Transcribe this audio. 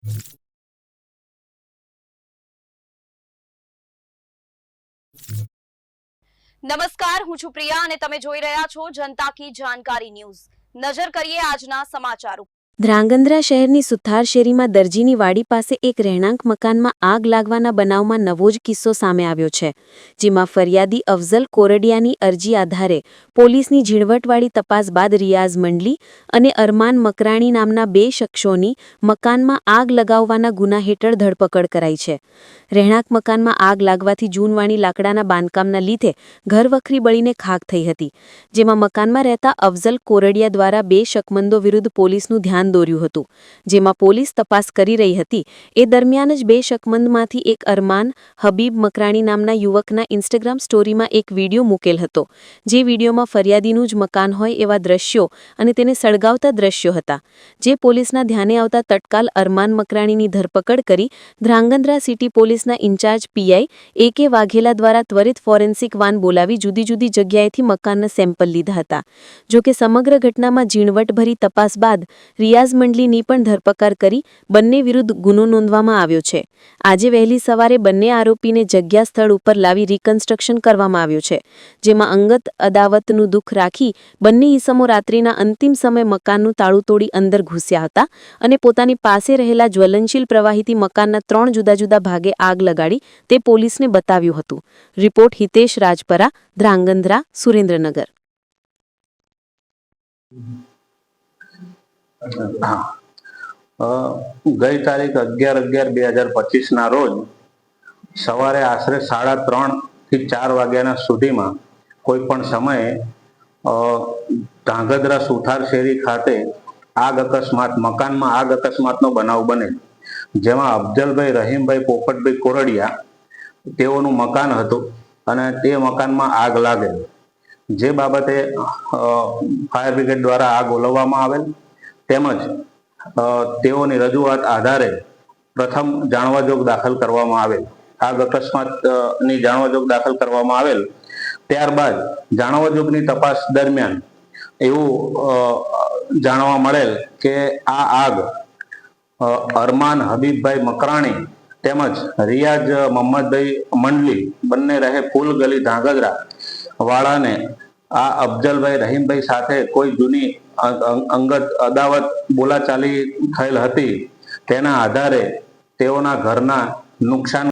નમસ્કાર, હું છું પ્રિયા અને તમે જોઈ રહ્યા છો જનતા કી જાણકારી ન્યૂઝ। નજર કરીએ આજના સમાચારો। ધ્રાંગધ્રા શહેરની સુથાર શેરીમાં દરજીની વાડી પાસે એક રહેણાંક મકાનમાં આગ લાગવાના બનાવમાં નવો જ કિસ્સો સામે આવ્યો છે, જેમાં ફરિયાદી અફઝલ કોરડિયાની અરજી આધારે પોલીસની ઝીણવટવાળી તપાસ બાદ રિયાઝ મંડલી અને અરમાન મકરાણી નામના બે શખ્સોની મકાનમાં આગ લગાવવાના ગુના હેઠળ ધરપકડ કરાઈ છે। રહેણાંક મકાનમાં આગ લાગવાથી જૂનવાણી લાકડાના બાંધકામના લીધે ઘરવખરી બળીને ખાખ થઈ હતી, જેમાં મકાનમાં રહેતા અફઝલ કોરડિયા દ્વારા બે શકમંદો વિરુદ્ધ પોલીસનું ધ્યાન દોર્યું હતું, જેમાં પોલીસ તપાસ કરી રહી હતી। એ દરમિયાન જ બે શકમંદમાંથી એક અરમાન હબીબ મકરાણી નામના યુવકના ઇન્સ્ટાગ્રામ સ્ટોરીમાં એક વિડીયો મૂકેલ હતો, જે વિડીયોમાં ફરિયાદીનું જ મકાન હોય એવા દ્રશ્યો અને તેને સળગાવતા દ્રશ્યો હતા, જે પોલીસના ધ્યાને આવતા તત્કાલ અરમાન મકરાણીની ધરપકડ કરી ધ્રાંગધ્રા સિટી પોલીસના ઇન્ચાર્જ પીઆઈ એ.કે. વાઘેલા દ્વારા ત્વરિત ફોરેન્સિક વાન બોલાવી જુદી જુદી જગ્યાએથી મકાનના સેમ્પલ લીધા હતા। જોકે સમગ્ર ઘટનામાં ઝીણવટભરી તપાસ બાદ રિયાઝ મંડલીની પણ ધરપકડ કરી બંને વિરુદ્ધ ગુનો નોંધવામાં આવ્યો છે। આજે વહેલી સવારે બંને આરોપીને જગ્યા સ્થળ ઉપર લાવી રિકન્સ્ટ્રક્શન કરવામાં આવ્યું છે, જેમાં અંગત અદાવતનું દુઃખ રાખી બંને ઈસમો રાત્રિના અંતિમ સમયે મકાનનું તાળું તોડી અંદર ઘૂસ્યા હતા અને પોતાની પાસે રહેલા જ્વલનશીલ પ્રવાહીથી મકાનના 3 જુદા જુદા ભાગે આગ લગાડી તે પોલીસને બતાવ્યું હતું। રિપોર્ટ હિતેશ રાજપરા, ધ્રાંગધ્રા, સુરેન્દ્રનગર। ગઈ તારીખ 11/11/2025 ના રોજ સવારે આશરે 3:30 થી 4 વાગ્યાના સુધીમાં કોઈ પણ સમયે ધ્રાંગધ્રા સુથાર શેરી ખાતે આગ અકસ્માત મકાનમાં આગ અકસ્માતનો બનાવ બને, જેમાં અફઝલભાઈ રહીમભાઈ પોપટભાઈ કોરડિયા તેઓનું મકાન હતું અને તે મકાનમાં આગ લાગેલ, જે બાબતે ફાયર બ્રિગેડ દ્વારા આગ ઓલવવામાં આવેલ તેમજ તેઓની રજૂઆત આધારે પ્રથમ જાણવાજોગ દાખલ કરવામાં આવેલ। આગ અકસ્માતની જાણવાજોગ દાખલ કરવામાં આવેલ, ત્યારબાદ જાણવાજોગની તપાસ દરમિયાન એવું જાણવા મળેલ કે આ આગ અરમાન હબીબભાઈ મકરાણી તેમજ રિયાઝ મોહમ્મદભાઈ મંડલી બંને રહે ફૂલ ગલી ધ્રાંગધ્રા વાળાને આ અફઝલભાઈ રહીમભાઈ સાથે કોઈ જૂની અંગત અદાવત બોલાચાલી થયેલ હતી, તેના આધારે તેઓના ઘરના નુકસાન